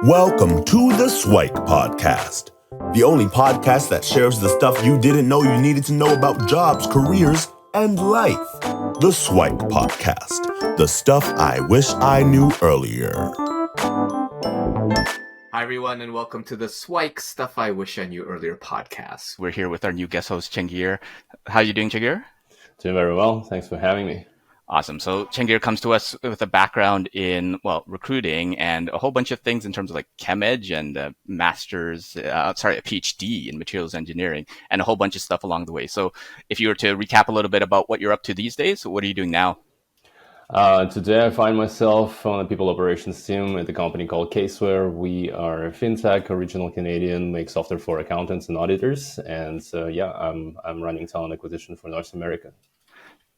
Welcome to the SIWIKE Podcast, the only podcast that shares the stuff you didn't know you needed to know about jobs, careers, and life. The SIWIKE Podcast, the stuff I wish I knew earlier. Hi, everyone, and welcome to the SIWIKE Stuff I Wish I Knew Earlier podcast. We're here with our new guest host, Chengeer. How are you doing, Chengeer? Doing very well. Thanks for having me. Awesome. So Chengeer comes to us with a background in, recruiting and a whole bunch of things in terms of like chem-ed and a PhD in materials engineering and a whole bunch of stuff along the way. So if you were to recap a little bit about what you're up to these days, what are you doing now? Today I find myself on the people operations team at a company called Casewear. We are a Fintech, original Canadian, make software for accountants and auditors. And I'm running talent acquisition for North America.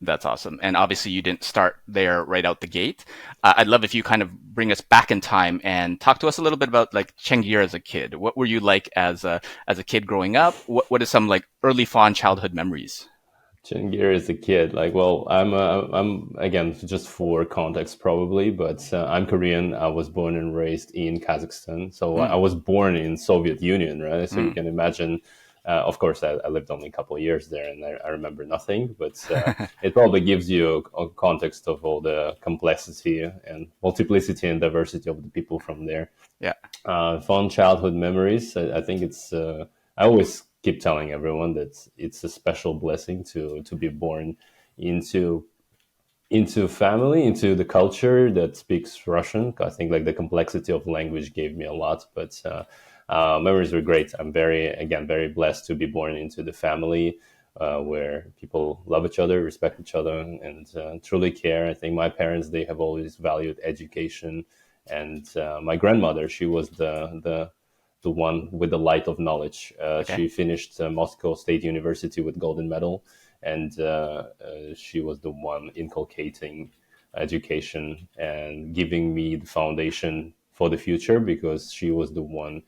That's awesome. And obviously you didn't start there right out the gate. I'd love if you kind of bring us back in time and talk to us a little bit about like Chengeer as a kid. What were you like as a kid growing up? What are some like early fond childhood memories? Chengeer as a kid, I'm again, just for context probably, but I'm Korean. I was born and raised in Kazakhstan. So I was born in Soviet Union, right? So you can imagine. Of course, I lived only a couple of years there, and I remember nothing. But it probably gives you a context of all the complexity and multiplicity and diversity of the people from there. Yeah. Fun childhood memories. I think it's. I always keep telling everyone that it's a special blessing to be born into family, into the culture that speaks Russian. I think like the complexity of language gave me a lot, but. Memories were great. I'm very blessed to be born into the family where people love each other, respect each other, and truly care. I think my parents, they have always valued education. And my grandmother, she was the one with the light of knowledge. Okay. She finished Moscow State University with golden medal. And she was the one inculcating education and giving me the foundation for the future, because she was the one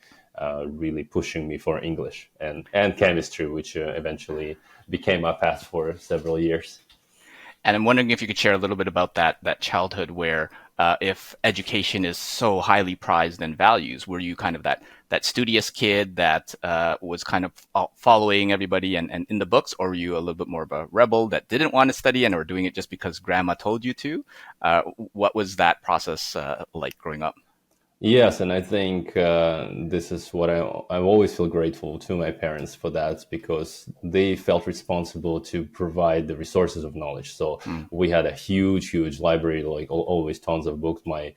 really pushing me for English and chemistry, which eventually became my path for several years. And I'm wondering if you could share a little bit about that childhood where if education is so highly prized and values, were you kind of that studious kid that was kind of following everybody and in the books, or were you a little bit more of a rebel that didn't want to study and or doing it just because grandma told you to? What was that process like growing up? Yes, and I think this is what I always feel grateful to my parents for that, because they felt responsible to provide the resources of knowledge. So we had a huge library, like always tons of books. My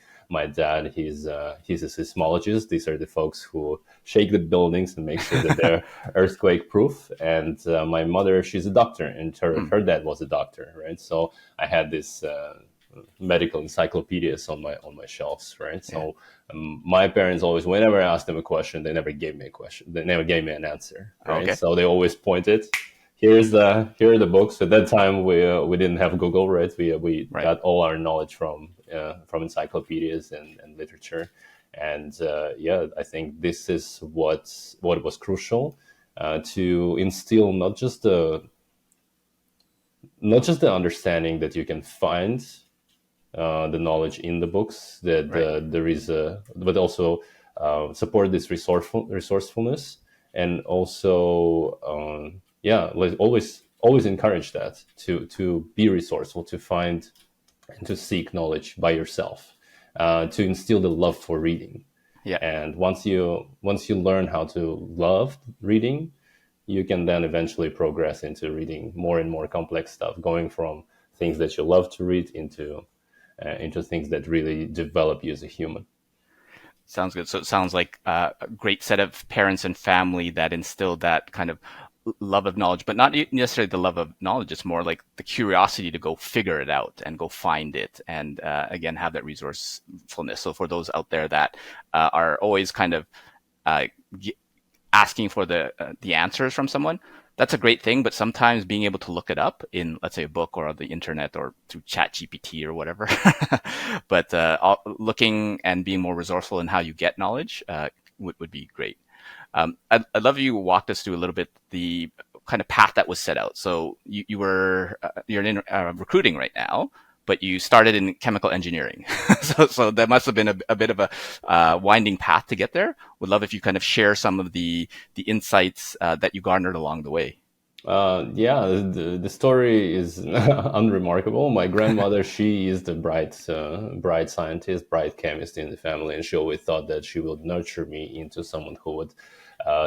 dad, he's a seismologist. These are the folks who shake the buildings and make sure that they're earthquake proof. And my mother, she's a doctor, and her dad was a doctor, right? So I had this medical encyclopedias on my shelves, right? So my parents always, whenever I asked them a question, they never gave me a question. They never gave me an answer, right? Okay. So they always pointed, here are the books. At that time, we didn't have Google, right? We got all our knowledge from encyclopedias and literature. And I think this is what was crucial to instill not just the understanding that you can find the knowledge in the books, that there is but also support this resourcefulness, and also always encourage that to be resourceful, to find and to seek knowledge by yourself, to instill the love for reading. Yeah. And once you learn how to love reading, you can then eventually progress into reading more and more complex stuff, going from things that you love to read into things that really develop you as a human. Sounds good. So it sounds like a great set of parents and family that instilled that kind of love of knowledge, but not necessarily the love of knowledge. It's more like the curiosity to go figure it out and go find it. And again, have that resourcefulness. So for those out there that are always kind of asking for the answers from someone, that's a great thing. But sometimes being able to look it up in, let's say, a book or on the internet or through ChatGPT or whatever, but looking and being more resourceful in how you get knowledge would be great. I'd love you walked us through a little bit the kind of path that was set out. So you're in recruiting right now, but you started in chemical engineering. So that must have been a bit of a winding path to get there. Would love if you kind of share some of the insights that you garnered along the way. Yeah, the story is unremarkable. My grandmother, she is the bright scientist, bright chemist in the family, and she always thought that she would nurture me into someone who would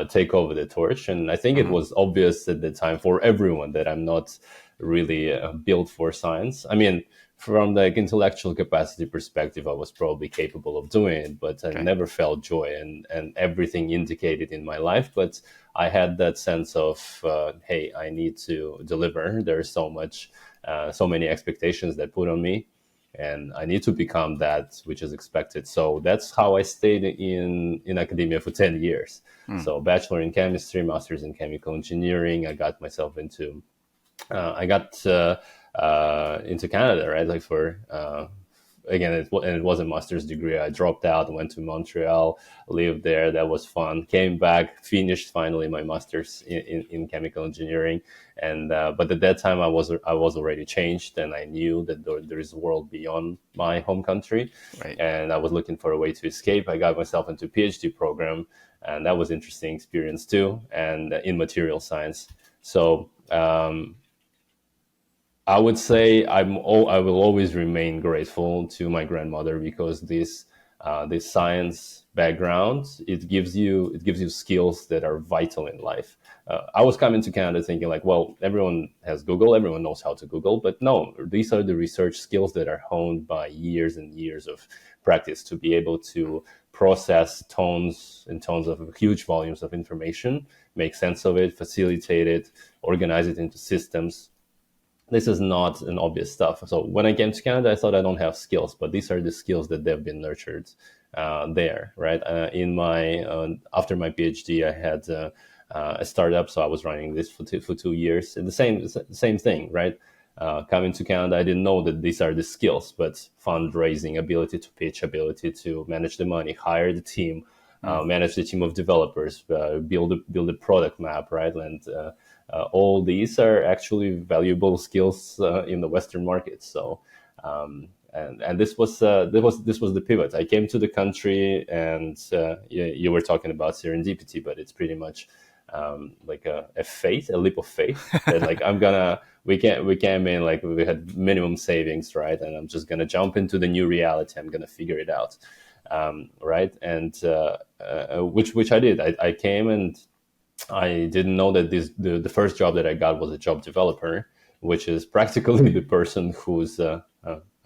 take over the torch. And I think it was obvious at the time for everyone that I'm not really built for science. I mean, from the intellectual capacity perspective, I was probably capable of doing it, but I never felt joy and everything indicated in my life. But I had that sense of, hey, I need to deliver. There's so many expectations that put on me, and I need to become that which is expected. So that's how I stayed in academia for 10 years. So bachelor in chemistry, master's in chemical engineering. I got myself into into Canada, right? Like for again, it was a master's degree. I dropped out, went to Montreal, lived there. That was fun. Came back, finished finally my master's in chemical engineering. And but at that time, I was already changed, and I knew that there is a world beyond my home country, Right. and I was looking for a way to escape. I got myself into a PhD program, and that was interesting experience too, and in material science. So I would say I will always remain grateful to my grandmother, because this science background, it gives you skills that are vital in life. I was coming to Canada thinking like, well, everyone has Google, everyone knows how to Google, but no, these are the research skills that are honed by years and years of practice to be able to process tons and tons of huge volumes of information, make sense of it, facilitate it, organize it into systems. This is not an obvious stuff. So when I came to Canada, I thought I don't have skills, but these are the skills that they've been nurtured there, right? In my after my PhD, I had a startup, so I was running this for 2 years. And the same thing, right? Coming to Canada, I didn't know that these are the skills, but fundraising, ability to pitch, ability to manage the money, hire the team, manage the team of developers, build a product map, right? And all these are actually valuable skills in the Western market. So, and this was the pivot. I came to the country, and you were talking about serendipity, but it's pretty much like a leap of faith. That like we came in, like we had minimum savings, right? And I'm just gonna jump into the new reality. I'm gonna figure it out, right? And which I did. I came, and I didn't know that the first job that I got was a job developer, which is practically the person who's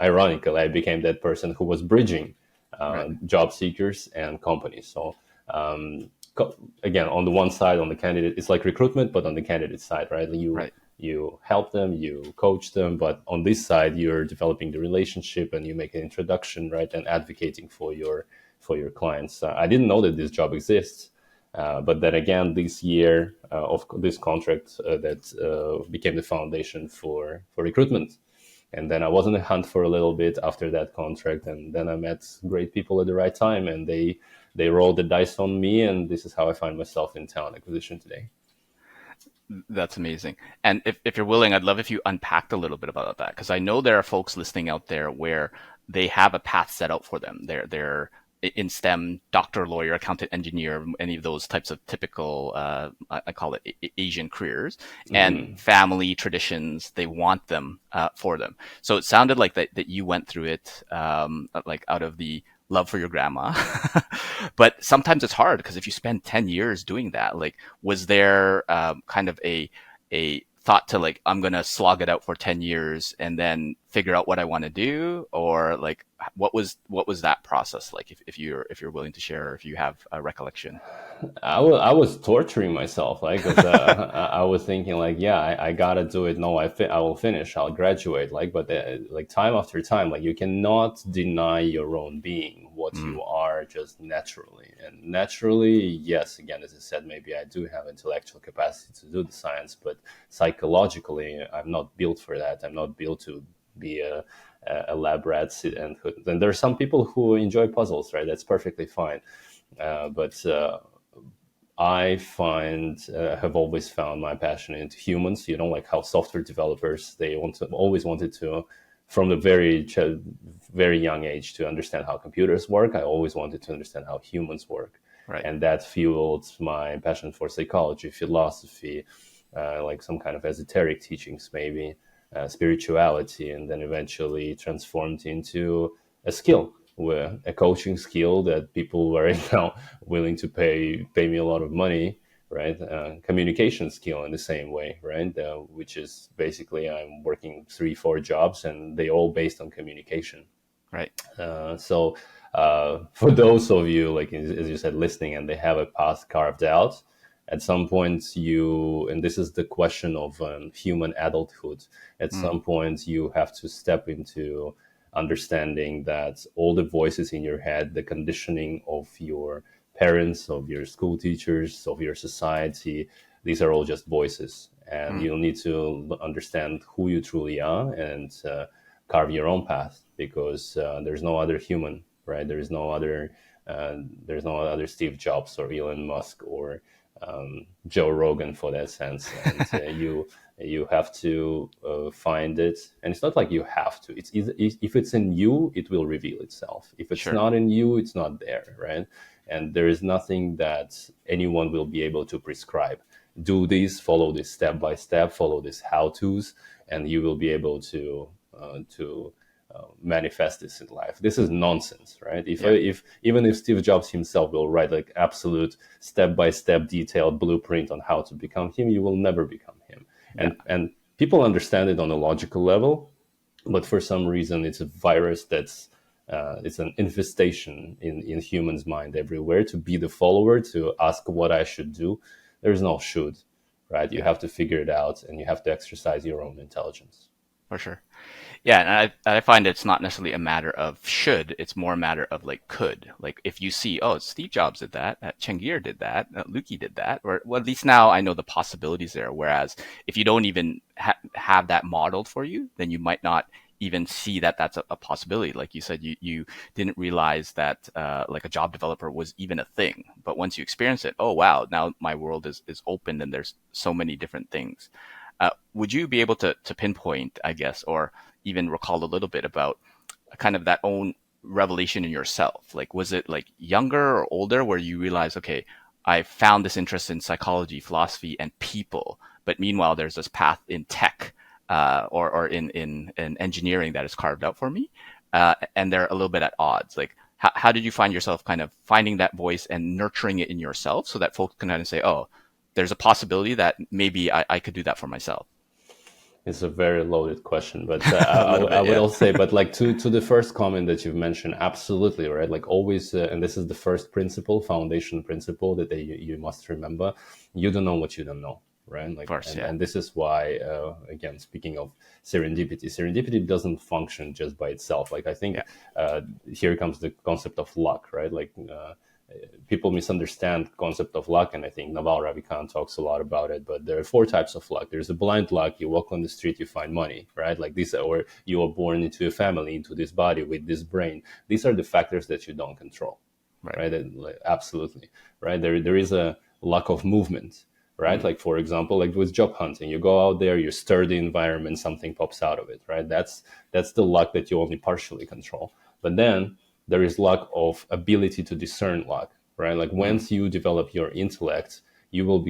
ironically, I became that person who was bridging job seekers and companies. So again, on the one side, on the candidate, it's like recruitment, but on the candidate side, right? You help them, you coach them, but on this side, you're developing the relationship and you make an introduction, right, and advocating for your clients. I didn't know that this job exists. But then again, this year of this contract that became the foundation for recruitment. And then I was on the hunt for a little bit after that contract, and then I met great people at the right time, and they rolled the dice on me, and this is how I find myself in talent acquisition today. That's amazing. And if you're willing, I'd love if you unpacked a little bit about that, because I know there are folks listening out there where they have a path set out for them. They're in STEM, doctor, lawyer, accountant, engineer, any of those types of typical, I call it Asian careers, and family traditions, they want them for them. So it sounded like that you went through it like out of the love for your grandma. But sometimes it's hard, because if you spend 10 years doing that, like, was there kind of a thought to like, I'm going to slog it out for 10 years and then figure out what I want to do? Or like, what was that process like? If you're willing to share, or if you have a recollection. I was torturing myself, like, 'cause, I was thinking like, yeah, I gotta do it. No, I will finish. I'll graduate. Like, but like time after time, like you cannot deny your own being, what you are just naturally. And naturally, yes, again, as I said, maybe I do have intellectual capacity to do the science, but psychologically, I'm not built for that. I'm not built to be a lab rat. And there are some people who enjoy puzzles, right? That's perfectly fine. But I have always found my passion into humans. You know, like how software developers, they always wanted to from the very young age to understand how computers work. I always wanted to understand how humans work. Right. And that fueled my passion for psychology, philosophy, like some kind of esoteric teachings, maybe spirituality, and then eventually transformed into a skill, a coaching skill that people were now willing to pay me a lot of money, right? Communication skill in the same way, right? Which is basically I'm working 3-4 jobs, and they all based on communication. Right. So for those of you, like as you said, listening, and they have a path carved out, at some point and this is the question of human adulthood, at some point you have to step into understanding that all the voices in your head, the conditioning of your parents, of your school teachers, of your society, these are all just voices. And you'll need to understand who you truly are and carve your own path, because there's no other human, right? There's no other Steve Jobs or Elon Musk or Joe Rogan for that sense. And you have to find it. And it's not like you have to. It's either, if it's in you, it will reveal itself. If it's not in you, it's not there, right? And there is nothing that anyone will be able to prescribe. Do this, follow this step by step, follow this how-tos, and you will be able to manifest this in life. This is nonsense, right? Even if Steve Jobs himself will write like absolute step-by-step detailed blueprint on how to become him, you will never become him. And people understand it on a logical level, but for some reason it's a virus that's it's an infestation in humans' mind everywhere, to be the follower, to ask what I should do. There's no should, right? You have to figure it out, and you have to exercise your own intelligence. For sure. Yeah, and I find it's not necessarily a matter of should, it's more a matter of like could. Like if you see, oh, Steve Jobs did that, Chengeer did that, Luki did that, or well, at least now I know the possibilities there. Whereas if you don't even have that modeled for you, then you might not even see that that's a possibility. Like you said, you didn't realize that like a job developer was even a thing. But once you experience it, oh, wow, now my world is open and there's so many different things. Would you be able to pinpoint, I guess, or even recall a little bit about kind of that own revelation in yourself? Like, was it like younger or older where you realize, okay, I found this interest in psychology, philosophy, and people, but meanwhile, there's this path in tech or in engineering that is carved out for me, and they're a little bit at odds. Like, how did you find yourself kind of finding that voice and nurturing it in yourself so that folks can kind of say, oh, there's a possibility that maybe I could do that for myself? It's a very loaded question, but I would also say, but like to the first comment that you've mentioned, absolutely, right? Like always, and this is the first foundation principle that you must remember. You don't know what you don't know, right? Like, of course, and this is why, again, speaking of serendipity doesn't function just by itself. Like I think here comes the concept of luck, right? Like people misunderstand concept of luck, and I think Naval Ravikant talks a lot about it. But there are 4 types of luck. There's a blind luck. You walk on the street, you find money, right? Like this, or you are born into a family, into this body with this brain. These are the factors that you don't control, right? Like, absolutely, right? There is a lack of movement, right? Like for example, like with job hunting, you go out there, you stir the environment, something pops out of it, right? That's the luck that you only partially control. But then there is lack of ability to discern luck, right? Like once you develop your intellect, you will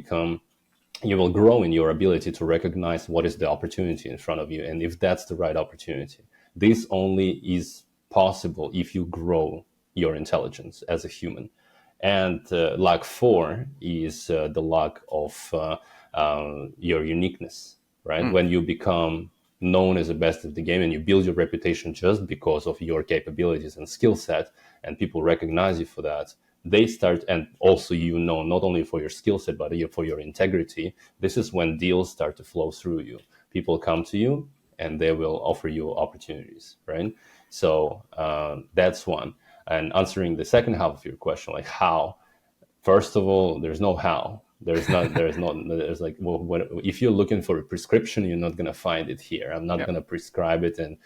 grow in your ability to recognize what is the opportunity in front of you, and if that's the right opportunity. This only is possible if you grow your intelligence as a human. And lack 4 is the lack of your uniqueness, right? When you become known as the best of the game and you build your reputation just because of your capabilities and skill set, and people recognize you for that, they start, and also not only for your skill set but for your integrity. This is when deals start to flow through you. People come to you and they will offer you opportunities, right? So that's one. And answering the second half of your question, like how, first of all, there's no how. There's like, well, if you're looking for a prescription, you're not going to find it here. I'm not going to prescribe it. And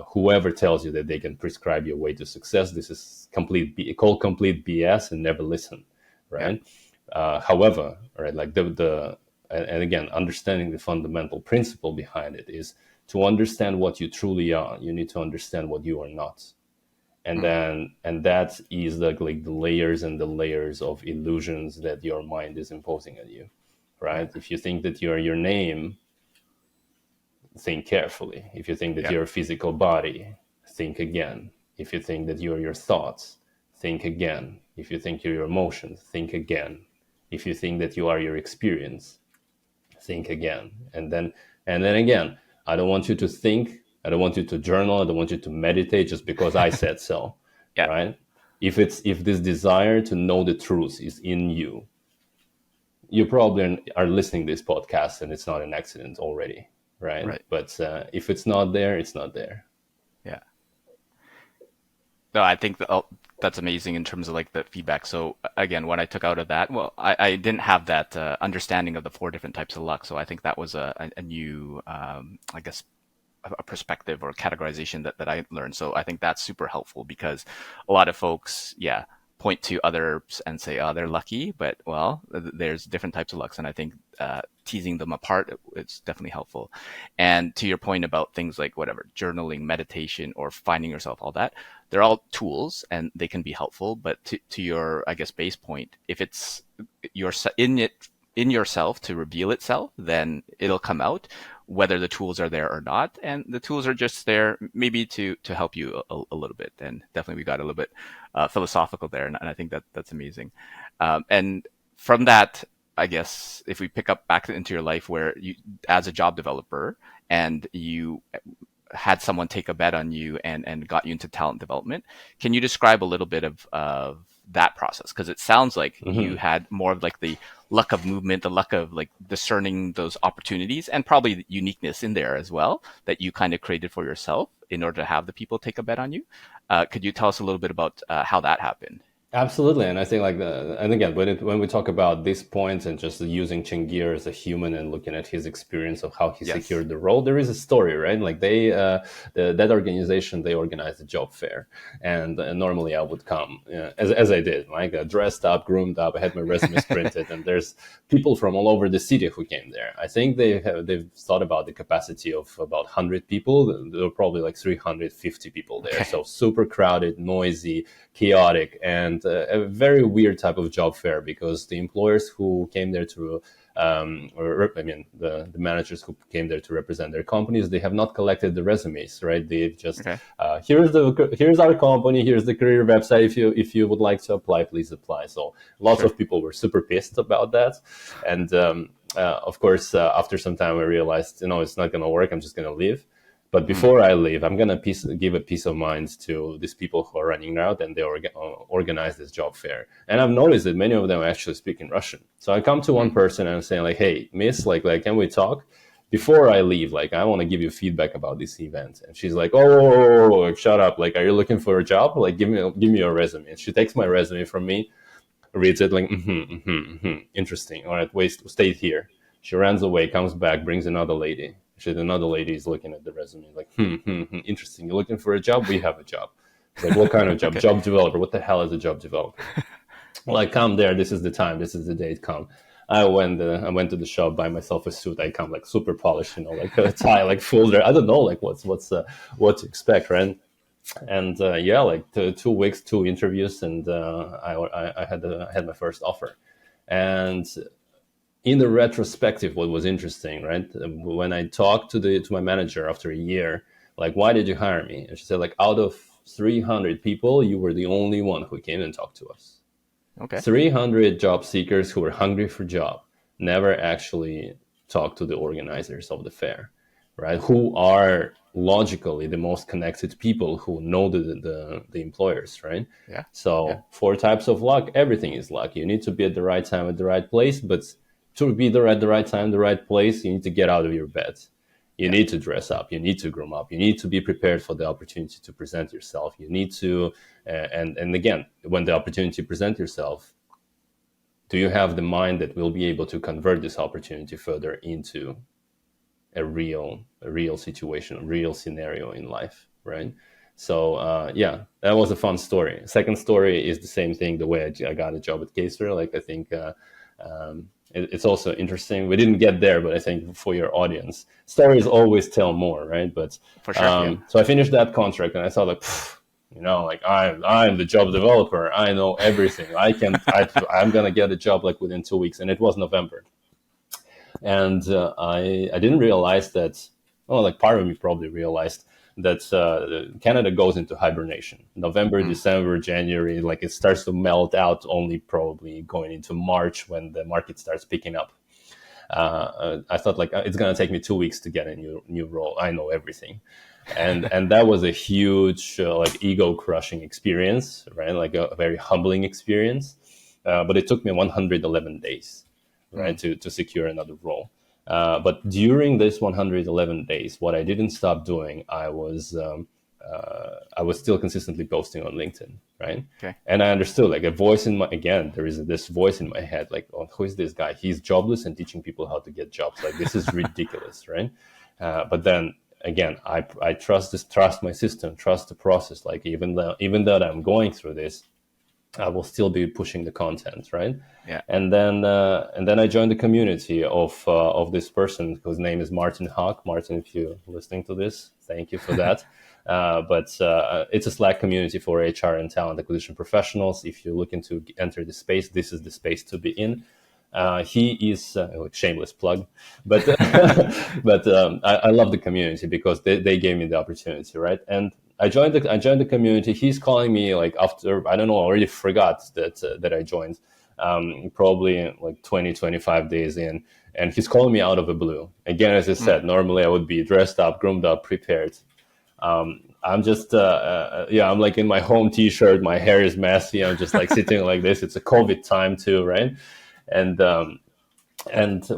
whoever tells you that they can prescribe your way to success, this is complete BS, and never listen, right? However, right, like and again, understanding the fundamental principle behind it is to understand what you truly are, you need to understand what you are not. And that is like the layers and the layers of illusions that your mind is imposing on you, right? If you think that you're your name, think carefully. If you think that you're a physical body, think again. If you think that you're your thoughts, think again. If you think you're your emotions, think again. If you think that you are your experience, think again. And then again. I don't want you to think. I don't want you to journal. I don't want you to meditate just because I said so, right? If this desire to know the truth is in you, you probably are listening to this podcast and it's not an accident already, right? But if it's not there, it's not there. Yeah. No, I think that's amazing in terms of like the feedback. So again, what I took out of that, well, I didn't have that understanding of the 4 different types of luck. So I think that was a new, I guess, a perspective or categorization that I learned. So I think that's super helpful because a lot of folks, point to others and say, oh, they're lucky, but well, there's different types of lucks. And I think teasing them apart, it's definitely helpful. And to your point about things like whatever, journaling, meditation, or finding yourself, all that, they're all tools and they can be helpful. But to your, I guess, base point, if it's in yourself to reveal itself, then it'll come out, whether the tools are there or not. And the tools are just there maybe to help you a little bit. And definitely we got a little bit philosophical there. And I think that's amazing. And from that, I guess, if we pick up back into your life where you, as a job developer, and you had someone take a bet on you and got you into talent development, can you describe a little bit of that process? Because it sounds like you had more of like the luck of movement, the luck of like discerning those opportunities, and probably the uniqueness in there as well that you kind of created for yourself in order to have the people take a bet on you. Could you tell us a little bit about how that happened? Absolutely. And I think and again, when we talk about this point and just using Chengeer as a human and looking at his experience of how he secured the role, there is a story, right? Like that organization, they organized a job fair, and normally I would come as I did, like dressed up, groomed up, I had my resumes printed, and there's people from all over the city who came there. I think they've thought about the capacity of about 100 people. There were probably like 350 people there. So super crowded, noisy, chaotic, and a very weird type of job fair, because the employers who came there to, the managers who came there to represent their companies, they have not collected the resumes, right? They've just, here's our company, here's the career website. If you would like to apply, please apply. So lots of people were super pissed about that. And of course, after some time, I realized, it's not going to work. I'm just going to leave. But before I leave, I'm going to give a peace of mind to these people who are running out, and they organize this job fair. And I've noticed that many of them actually speak in Russian. So I come to one person and I'm saying like, hey, miss, like, can we talk? Before I leave, like, I want to give you feedback about this event. And she's like, oh, shut up. Like, are you looking for a job? Like, give me your resume. And she takes my resume from me, reads it like, interesting. All right, stay here. She runs away, comes back, brings another lady. Another lady is looking at the resume like, interesting. You're looking for a job? We have a job. Like, what kind of job? Job developer. What the hell is a job developer? Like, come there. This is the time. This is the date. Come. I went to the shop, buy myself a suit. I come like super polished, like a tie, like full there. I don't know, like what to expect, right? And like 2 weeks, 2 interviews, and I had my first offer. And in the retrospective, what was interesting, right? When I talked to my manager after a year, like, why did you hire me? And she said, like, out of 300 people, you were the only one who came and talked to us. Okay. 300 job seekers who were hungry for job never actually talked to the organizers of the fair, right? Who are logically the most connected people who know the employers, right? Yeah. So 4 types of luck, everything is luck. You need to be at the right time at the right place, but to be there at the right time, the right place, you need to get out of your bed. You need to dress up. You need to groom up. You need to be prepared for the opportunity to present yourself. You need to, and again, when the opportunity presents yourself, do you have the mind that will be able to convert this opportunity further into a real situation, a real scenario in life, right? So that was a fun story. Second story is the same thing. The way I got a job at Casewear, like I think. it's also interesting. We didn't get there, but I think for your audience, stories always tell more, right? But For sure, yeah. so I finished that contract, and I thought like, like I'm the job developer. I know everything. I'm gonna get a job like within 2 weeks, and it was November, and I didn't realize that. Well, like part of me probably realized that Canada goes into hibernation. November, December, January, like it starts to melt out only probably going into March when the market starts picking up. I thought like it's going to take me 2 weeks to get a new role. I know everything. And that was a huge like ego crushing experience, right? Like a very humbling experience. But it took me 111 days, right, to secure another role. But during this 111 days, what I didn't stop doing, I was still consistently posting on LinkedIn, right? Okay. And I understood like there is this voice in my head, like, oh, who is this guy? He's jobless and teaching people how to get jobs. Like, this is ridiculous, right? But then again, I trust my system, trust the process. Like even though I'm going through this, I will still be pushing the content, right? Yeah. And then I joined the community of this person whose name is Martin Hawk. Martin, if you're listening to this, thank you for that. But it's a Slack community for HR and talent acquisition professionals. If you're looking to enter the space, this is the space to be in. He is shameless plug, but I love the community because they gave me the opportunity, right? And I joined the community. He's calling me like after, I don't know, I already forgot that I joined, probably like 25 days in, and he's calling me out of the blue. Again, as I said, normally I would be dressed up, groomed up, prepared. I'm just, I'm like in my home t-shirt, my hair is messy. I'm just like sitting like this. It's a COVID time too, right? And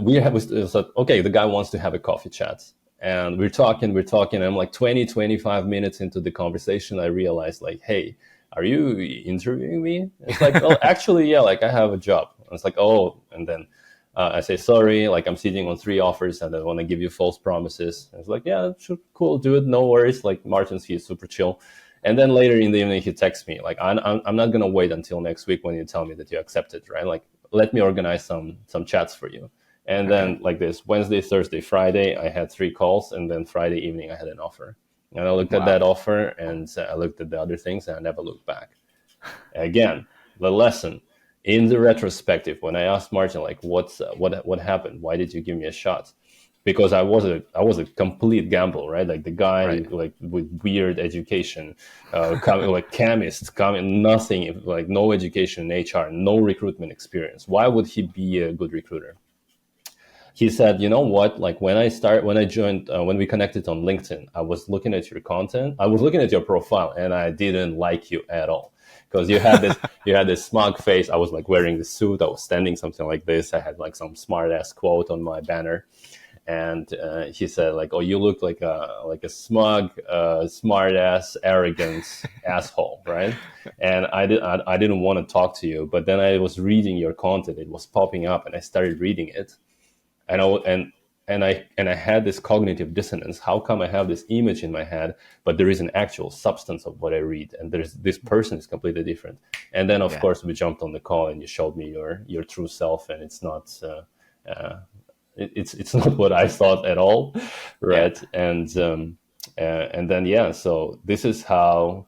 we said, okay, the guy wants to have a coffee chat. And we're talking. And I'm like 25 minutes into the conversation, I realized like, hey, are you interviewing me? It's like, oh, actually, yeah, like I have a job. And it's like, oh, and then I say, sorry, like I'm sitting on 3 offers and I want to give you false promises. And it's like, yeah, sure, cool, do it, no worries. Like Martin's, he's super chill. And then later in the evening, he texts me like, I'm not going to wait until next week when you tell me that you accepted, right? Like, let me organize some chats for you. And then like this Wednesday, Thursday, Friday, I had 3 calls. And then Friday evening, I had an offer. And I looked at that offer and I looked at the other things and I never looked back. Again, the lesson in the retrospective, when I asked Martin, like, what happened? Why did you give me a shot? Because I was a complete gamble, right? Like the guy like with weird education, like chemist, nothing, like no education in HR, no recruitment experience. Why would he be a good recruiter? He said, you know what? Like when we connected on LinkedIn, I was looking at your content, I was looking at your profile, and I didn't like you at all because you had this smug face. I was like wearing the suit, I was standing something like this. I had like some smart ass quote on my banner. And he said, like, "Oh, you look like a smug, smart-ass, arrogant asshole, right?" And I didn't want to talk to you, but then I was reading your content; it was popping up, and I started reading it, and I had this cognitive dissonance. How come I have this image in my head, but there is an actual substance of what I read, and this person is completely different. And then, of course, we jumped on the call, and you showed me your true self, and it's not. It's not what I thought at all, right? Yeah. And then so this is how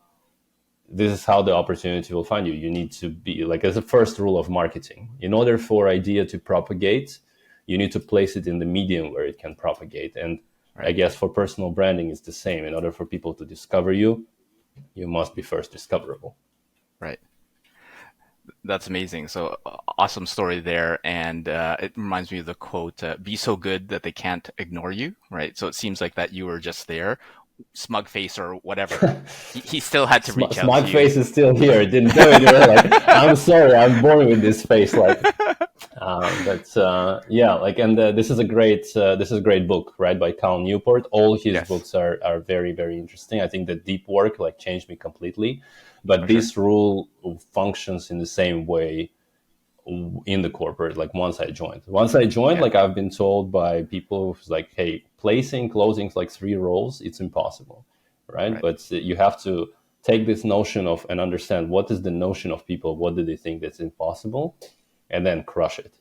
the opportunity will find you. You need to be like, as a first rule of marketing, in order for idea to propagate, you need to place it in the medium where it can propagate. And I guess for personal branding, it's the same. In order for people to discover you, you must be first discoverable. Right. That's amazing. So awesome story there. And it reminds me of the quote, be so good that they can't ignore you, right? So it seems like that you were just there, smug face or whatever. he still had to reach out to you. Smug face is still here. It didn't go anywhere. Like, I'm sorry, I'm born with this face. Like, this is a great book, right, by Cal Newport. All his books are very, very interesting. I think the deep work like changed me completely. But this rule functions in the same way in the corporate. Like once I joined, like I've been told by people like, hey, closing like 3 roles, it's impossible, right? But you have to take this notion of and understand what is the notion of people, what do they think that's impossible, and then crush it.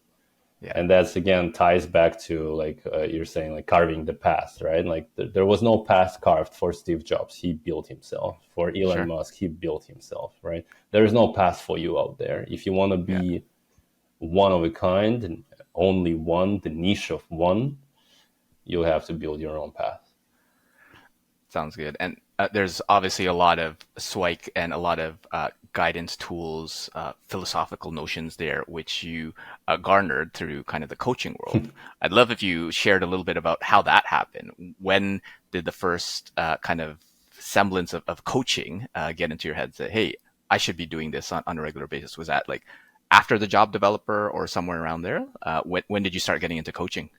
Yeah. And that's again ties back to like you're saying, like carving the path, right? Like there was no path carved for Steve Jobs. He built himself. For Elon Sure. Musk, he built himself, right? There is no path for you out there. If you want to Yeah. be one of a kind and only one, the niche of one, you'll have to build your own path. Sounds good. And there's obviously a lot of SWIKE and a lot of guidance tools, philosophical notions there, which you garnered through kind of the coaching world. I'd love if you shared a little bit about how that happened. When did the first kind of semblance of coaching get into your head? Say, hey, I should be doing this on a regular basis. Was that like after the job developer or somewhere around there? When did you start getting into coaching?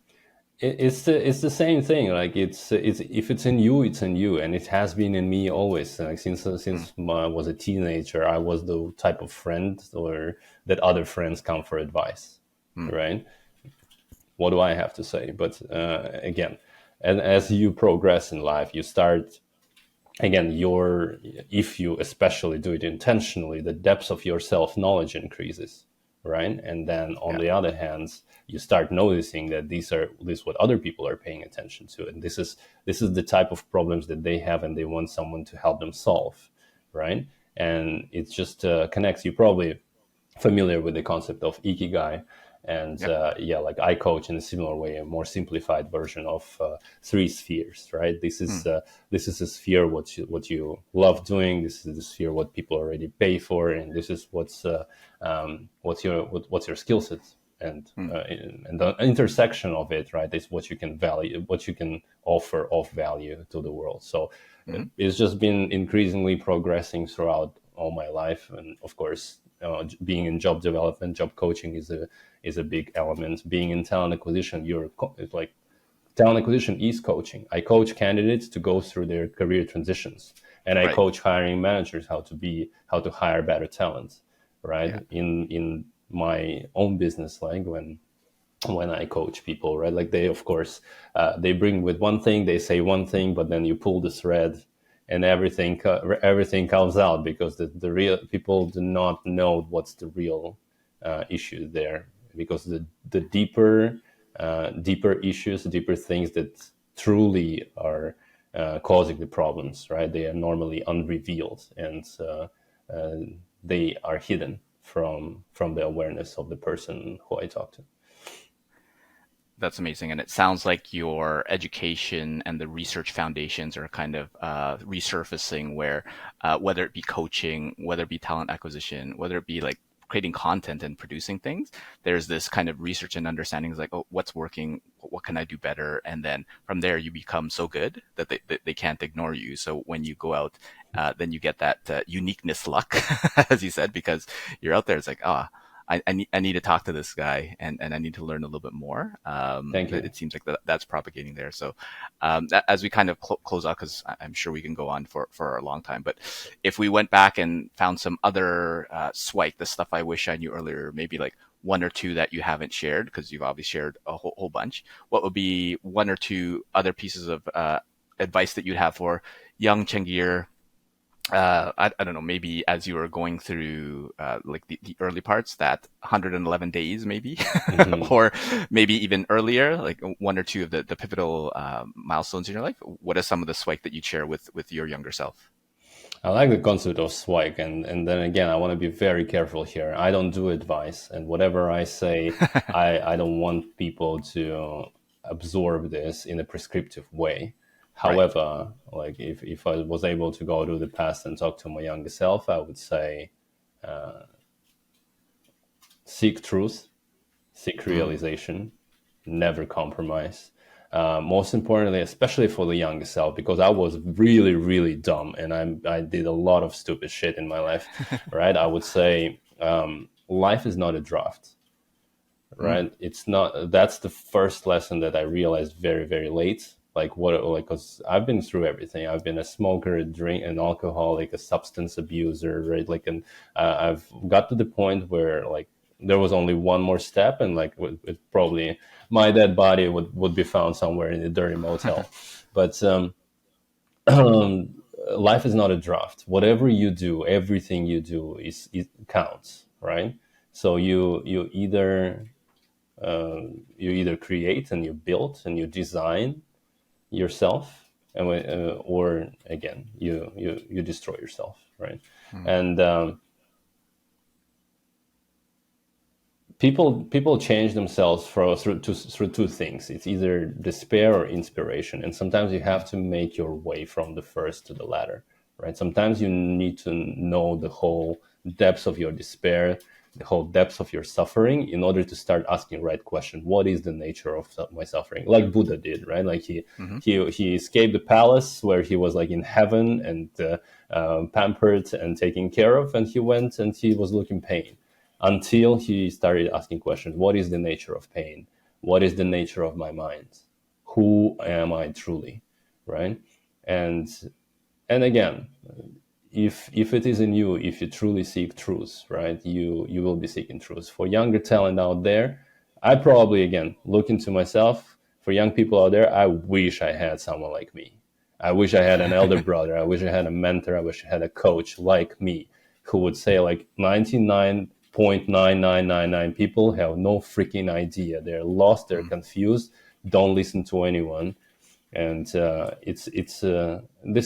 It's the same thing. Like it's if it's in you, it's in you, and it has been in me always. Like since I was a teenager, I was the type of friend or that other friends come for advice, right? What do I have to say? But again, and as you progress in life, you start again. If you especially do it intentionally, the depth of your self knowledge increases, right? And then on the other hand, you start noticing that this is what other people are paying attention to, and this is the type of problems that they have, and they want someone to help them solve, right? And it just connects. You probably familiar with the concept of ikigai, and like I coach in a similar way, a more simplified version of 3 spheres, right? This is a sphere what you love doing. This is the sphere what people already pay for, and this is what's your skill set, and the intersection of it, right, is what you can value, what you can offer of value to the world. So it's just been increasingly progressing throughout all my life, and of course, being in job development, job coaching is a big element. Being in talent acquisition, it's like talent acquisition is coaching. I coach candidates to go through their career transitions, and I coach hiring managers how to hire better talent, right? In my own business, like when I coach people, right? Like they, of course, they bring with one thing, they say one thing, but then you pull the thread, and everything comes out, because the real people do not know what's the real issue there, because the deeper issues, deeper things that truly are causing the problems, right? They are normally unrevealed, and they are hidden from the awareness of the person who I talk to. That's amazing. And it sounds like your education and the research foundations are kind of resurfacing where, whether it be coaching, whether it be talent acquisition, whether it be like creating content and producing things, there's this kind of research and understanding is like, oh, what's working? What can I do better? And then from there, you become so good that they can't ignore you. So when you go out, then you get that uniqueness luck, as you said, because you're out there. It's like, I need to talk to this guy, and I need to learn a little bit more. Thank you. It seems like that's propagating there. So as we kind of close out, because I'm sure we can go on for a long time, but if we went back and found some other SWIKE, the stuff I wish I knew earlier, maybe like 1 or 2 that you haven't shared, because you've obviously shared a whole bunch, what would be 1 or 2 other pieces of advice that you'd have for young Chengeer? I don't know, maybe as you were going through like the early parts, that 111 days maybe, or maybe even earlier, like 1 or 2 of the pivotal milestones in your life. What are some of the SWIKE that you'd share with your younger self? I like the concept of SWIKE, and then again, I want to be very careful here. I don't do advice, and whatever I say, I don't want people to absorb this in a prescriptive way. However, like if I was able to go to the past and talk to my younger self, I would say, seek truth, seek realization, never compromise. Most importantly, especially for the younger self, because I was really, really dumb, and I did a lot of stupid shit in my life, right? I would say life is not a draft, right? It's not. That's the first lesson that I realized very, very late. Because I've been through everything. I've been a smoker, an alcoholic, a substance abuser, right? I've got to the point where like there was only one more step, and like it probably my dead body would be found somewhere in a dirty motel. But life is not a draft. Whatever you do, everything you do it counts, right? So you either you either create and you build and you design yourself, and or again you destroy yourself, right? And people change themselves through two things. It's either despair or inspiration, and sometimes you have to make your way from the first to the latter, right? Sometimes you need to know the whole depths of your despair, the whole depths of your suffering, in order to start asking the right question: what is the nature of my suffering? Like Buddha did, right? Like he escaped the palace where he was like in heaven and pampered and taken care of, and he went and he was looking pain, until he started asking questions: what is the nature of pain? What is the nature of my mind? Who am I truly, right? And again, if it is in you, if you truly seek truth, right, you will be seeking truth. For younger talent out there, I probably, again, look into myself. For young people out there, I wish I had someone like me. I wish I had an elder brother. I wish I had a mentor. I wish I had a coach like me, who would say, like, 99.9999 people have no freaking idea. They're lost. They're confused. Don't listen to anyone. And this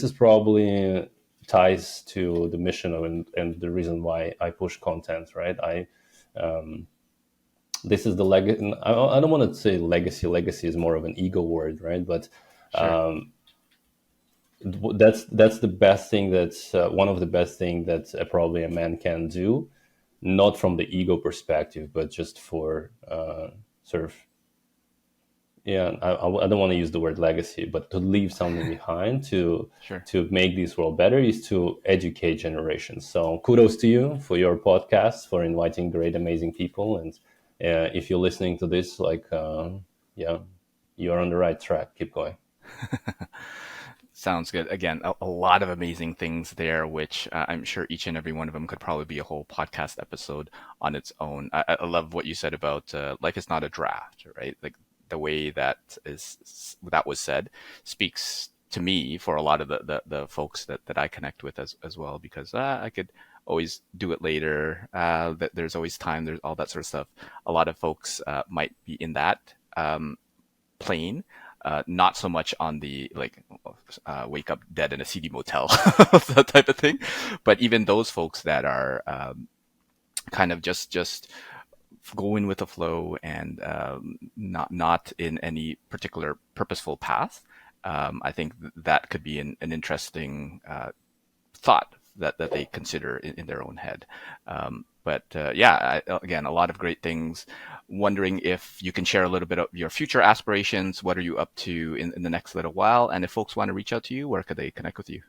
is probably ties to the mission of and the reason why I push content, right? This is the legacy. I don't want to say legacy. Legacy is more of an ego word, right? But sure. That's the best thing. That's one of the best things that probably a man can do, not from the ego perspective, but just for sort of. Yeah, I don't want to use the word legacy, but to leave something behind to make this world better is to educate generations. So kudos to you for your podcast, for inviting great, amazing people. And if you're listening to this, like, you're on the right track. Keep going. Sounds good. Again, a lot of amazing things there, which I'm sure each and every one of them could probably be a whole podcast episode on its own. I love what you said about life is not a draft, right? Like, the way that was said speaks to me for a lot of the folks that I connect with as well, because I could always do it later. That there's always time. There's all that sort of stuff. A lot of folks might be in that plane, not so much on the wake up dead in a seedy motel that type of thing. But even those folks that are kind of just going with the flow and not in any particular purposeful path, I think that could be an interesting thought that they consider in their own head. Again, a lot of great things. Wondering if you can share a little bit of your future aspirations. What are you up to in the next little while? And if folks want to reach out to you, where could they connect with you?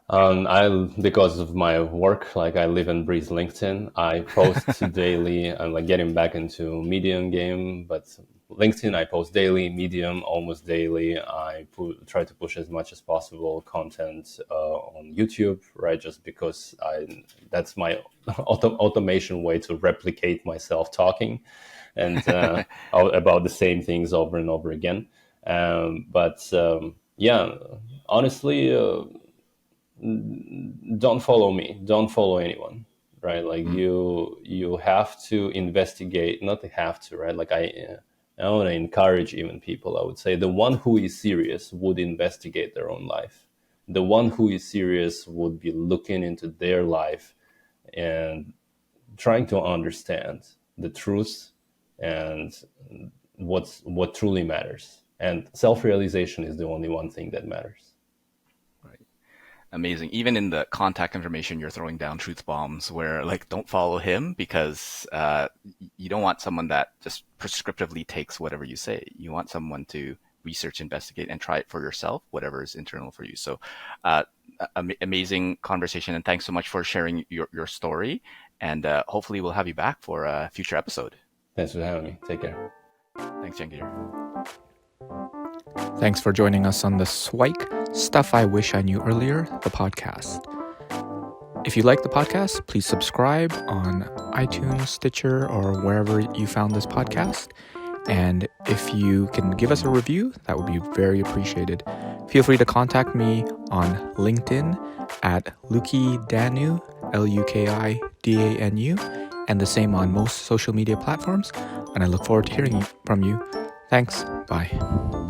Because of my work, like, I live and breathe LinkedIn. I post daily. I'm like getting back into Medium game, but LinkedIn, I post daily. Medium, almost daily. I try to push as much as possible content on YouTube, right? Just because that's my automation way to replicate myself talking and about the same things over and over again. Honestly. Don't follow me. Don't follow anyone, right? Like, you have to investigate. Not have to, right? Like, I want to encourage even people. I would say the one who is serious would investigate their own life. The one who is serious would be looking into their life and trying to understand the truth and what truly matters. And self-realization is the only one thing that matters. Amazing. Even in the contact information, you're throwing down truth bombs where, like, don't follow him, because you don't want someone that just prescriptively takes whatever you say. You want someone to research, investigate, and try it for yourself, whatever is internal for you. So amazing conversation. And thanks so much for sharing your story. And hopefully we'll have you back for a future episode. Thanks for having me. Take care. Thanks, Chengeer. Thanks for joining us on the SIWIKE Stuff I Wish I Knew Earlier, the podcast. If you like the podcast, please subscribe on iTunes, Stitcher, or wherever you found this podcast. And if you can give us a review, that would be very appreciated. Feel free to contact me on LinkedIn at Luki Danu, LukiDanu, and the same on most social media platforms. and I look forward to hearing from you. Thanks. Bye.